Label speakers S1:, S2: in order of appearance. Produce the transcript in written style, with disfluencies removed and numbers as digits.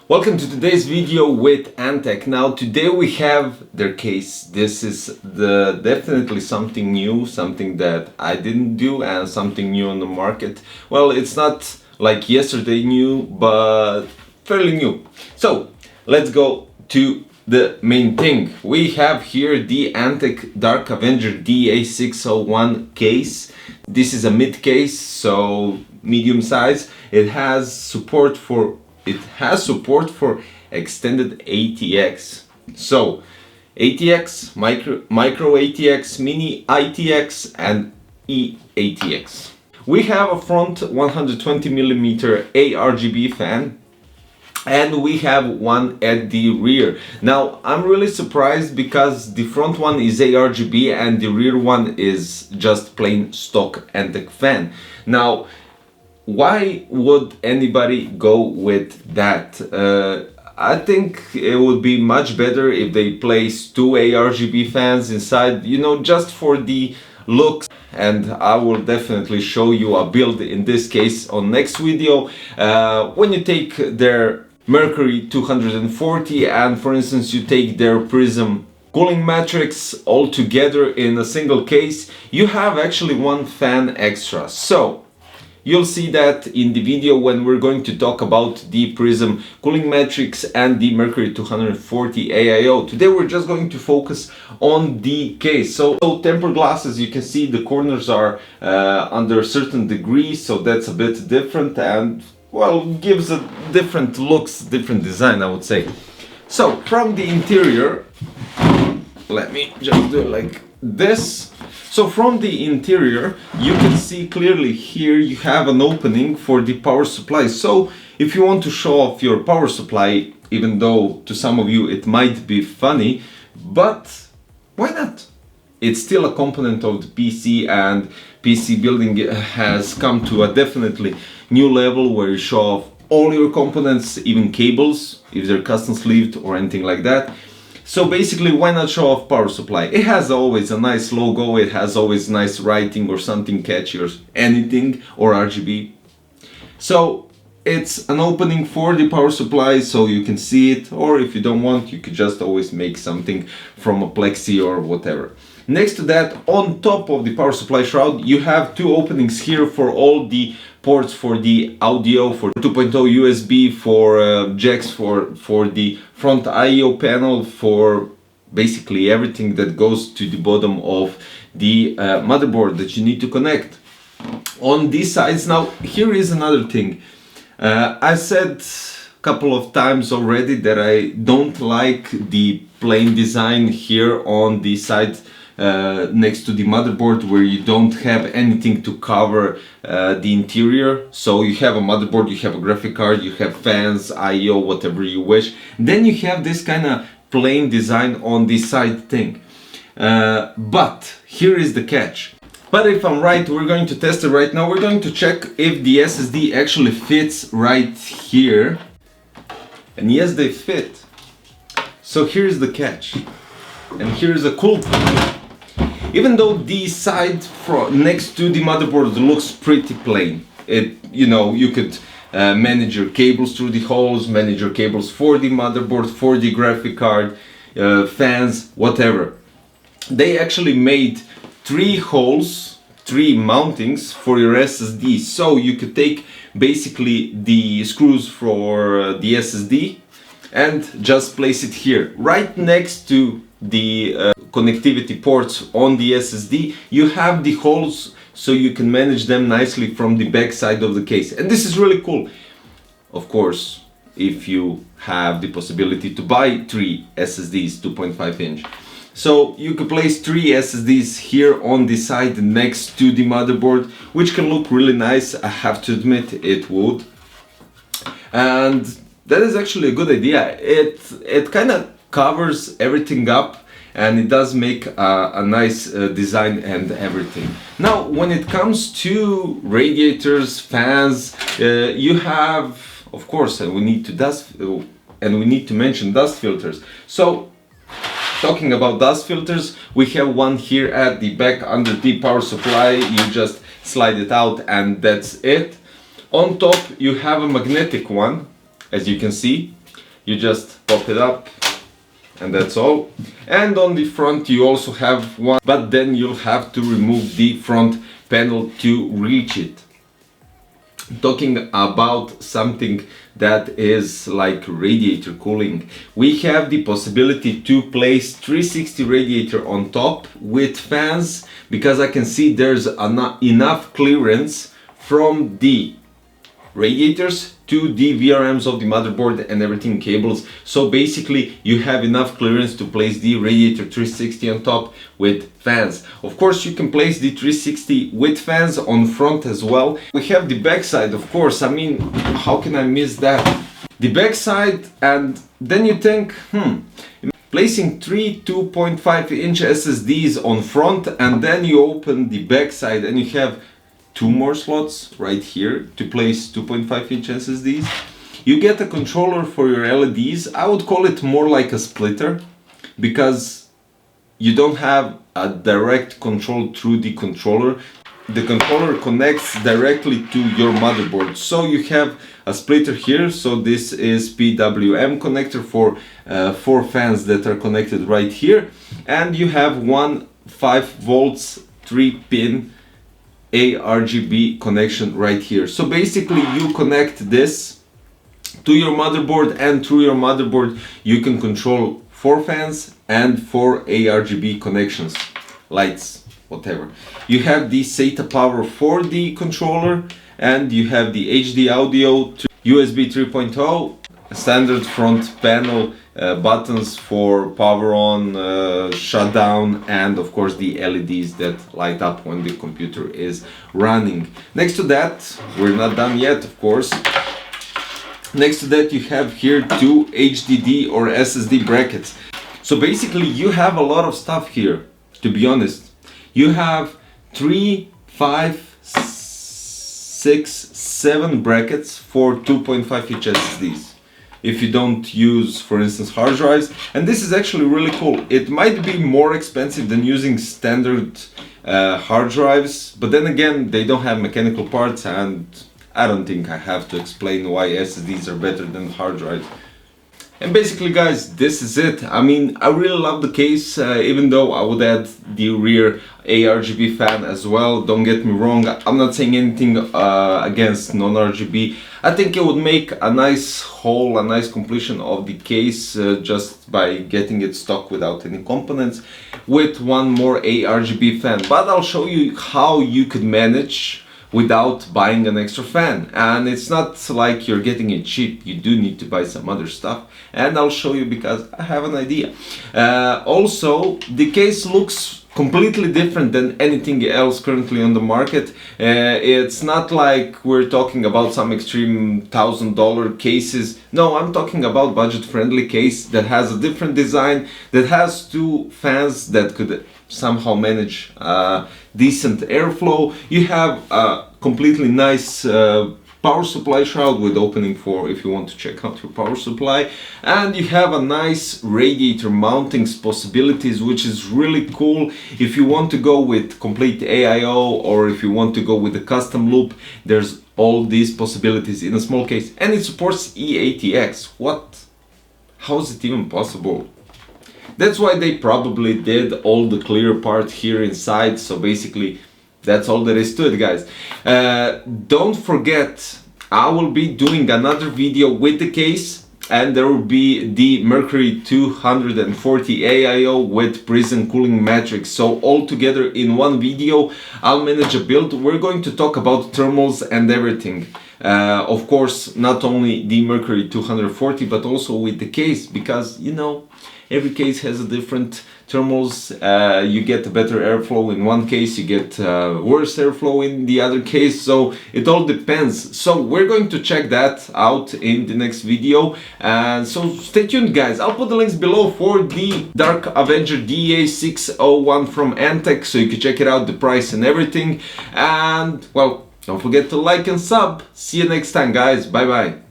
S1: Welcome to today's video with ANTEC. Now today we have their case. This is definitely something new, something that I didn't do and something new on the market. Well, it's not like yesterday new, but fairly new. So let's go to the main thing. We have here the ANTEC Dark Avenger Da601 case. This is a mid case, so medium size. It has support for extended ATX. So ATX, micro ATX, mini ITX and eATX. We have a front 120mm ARGB fan and we have one at the rear. Now I'm really surprised because the front one is ARGB and the rear one is just plain stock ANTEC fan. Now why would anybody go with that? I think it would be much better if they place two ARGB fans inside, you know, just for the looks. And I will definitely show you a build in this case on next video. When you take their Mercury 240 and for instance you take their Prism cooling matrix all together in a single case, you have actually one fan extra. So you'll see that in the video when we're going to talk about the Prism cooling matrix and the Mercury 240 AIO. Today we're just going to focus on the case. So tempered glass, as you can see, the corners are under a certain degree, so that's a bit different and, well, gives a different looks, different design, I would say. So from the interior, let me just do it like this. So from the interior, you can see clearly here you have an opening for the power supply. So if you want to show off your power supply, even though to some of you it might be funny, but why not? It's still a component of the PC, and PC building has come to a definitely new level where you show off all your components, even cables, if they're custom sleeved or anything like that. So basically, why not show off power supply? It has always a nice logo, it has always nice writing or something catchy or anything, or RGB. So it's an opening for the power supply so you can see it, or if you don't want, you could just always make something from a plexi or whatever. Next to that, on top of the power supply shroud, you have two openings here for all the ports for the audio, for 2.0 USB, for jacks, for the front I/O panel, for basically everything that goes to the bottom of the motherboard that you need to connect. On these sides, now here is another thing. I said a couple of times already that I don't like the plain design here on the side next to the motherboard, where you don't have anything to cover the interior. So you have a motherboard, you have a graphic card, you have fans, I/O, whatever you wish. Then you have this kind of plain design on the side thing. But here is the catch. But if I'm right, we're going to test it right now. We're going to check if the SSD actually fits right here. And yes, they fit. So here's the catch. And here's a cool thing. Even though the side next to the motherboard looks pretty plain, you know, you could manage your cables through the holes, manage your cables for the motherboard, for the graphic card, fans, whatever. They actually made three holes, three mountings for your SSD, so you could take basically the screws for the SSD and just place it here, right next to the connectivity ports on the SSD. You have the holes so you can manage them nicely from the back side of the case, and this is really cool. Of course, if you have the possibility to buy three SSDs 2.5 inch, so you could place three SSDs here on the side next to the motherboard, which can look really nice. I have to admit it would, and that is actually a good idea. It kind of covers everything up, and it does make a nice design and everything. Now, when it comes to radiators, fans, you have, of course, and we need to mention dust filters. So, talking about dust filters, we have one here at the back under the power supply. You just slide it out, and that's it. On top, you have a magnetic one, as you can see. You just pop it up and that's all. And on the front you also have one, but then you'll have to remove the front panel to reach it. Talking about something that is like radiator cooling, we have the possibility to place 360 radiator on top with fans, because I can see there's enough clearance from the radiators to the VRMs of the motherboard and everything, cables. So basically you have enough clearance to place the radiator 360 on top with fans. Of course you can place the 360 with fans on front as well. We have the backside, of course. I mean, how can I miss that? The backside, and then you think, placing three 2.5 inch SSDs on front, and then you open the backside and you have two more slots right here to place 2.5 inch SSDs. You get a controller for your LEDs. I would call it more like a splitter, because you don't have a direct control through the controller. The controller connects directly to your motherboard. So you have a splitter here. So this is PWM connector for 4 fans that are connected right here. And you have one 5 volts 3-pin ARGB connection right here. So basically you connect this to your motherboard, and through your motherboard you can control 4 fans and 4 ARGB connections, lights, whatever. You have the SATA power for the controller, and you have the HD audio, USB 3.0, standard front panel buttons for power on, shutdown, and of course the LEDs that light up when the computer is running. Next to that, we're not done yet, of course. Next to that you have here 2 HDD or SSD brackets. So basically you have a lot of stuff here, to be honest. You have 3, 5, 6, 7 brackets for 2.5 inch SSDs. If you don't use, for instance, hard drives. And this is actually really cool. It might be more expensive than using standard hard drives, but then again, they don't have mechanical parts, and I don't think I have to explain why SSDs are better than hard drives. And basically, guys, this is it. I mean, I really love the case, even though I would add the rear ARGB fan as well. Don't get me wrong, I'm not saying anything against non-RGB. I think it would make a nice whole, a nice completion of the case, just by getting it stock without any components, with one more ARGB fan. But I'll show you how you could manage without buying an extra fan, and it's not like you're getting it cheap. You do need to buy some other stuff, and I'll show you because I have an idea. Also, the case looks completely different than anything else currently on the market. It's not like we're talking about some extreme $1,000 cases. No, I'm talking about budget-friendly case that has a different design, that has 2 fans that could somehow manage decent airflow. You have a completely nice power supply shroud with opening for if you want to check out your power supply, and you have a nice radiator mounting possibilities, which is really cool. If you want to go with complete AIO, or if you want to go with a custom loop, there's all these possibilities in a small case, and it supports eATX. What? How is it even possible? That's why they probably did all the clear part here inside. So basically that's all there is to it, guys. Don't forget, I will be doing another video with the case, and there will be the Mercury 240 AIO with Prism cooling matrix. So all together in one video, I'll manage a build. We're going to talk about thermals and everything. Of course, not only the Mercury 240, but also with the case, because, you know, every case has a different thermals. You get a better airflow in one case, you get worse airflow in the other case, so it all depends. So we're going to check that out in the next video, and so stay tuned, guys. I'll put the links below for the Dark Avenger Da601 from ANTEC, so you can check it out, the price and everything. And well, don't forget to like and sub. See you next time, guys. Bye bye.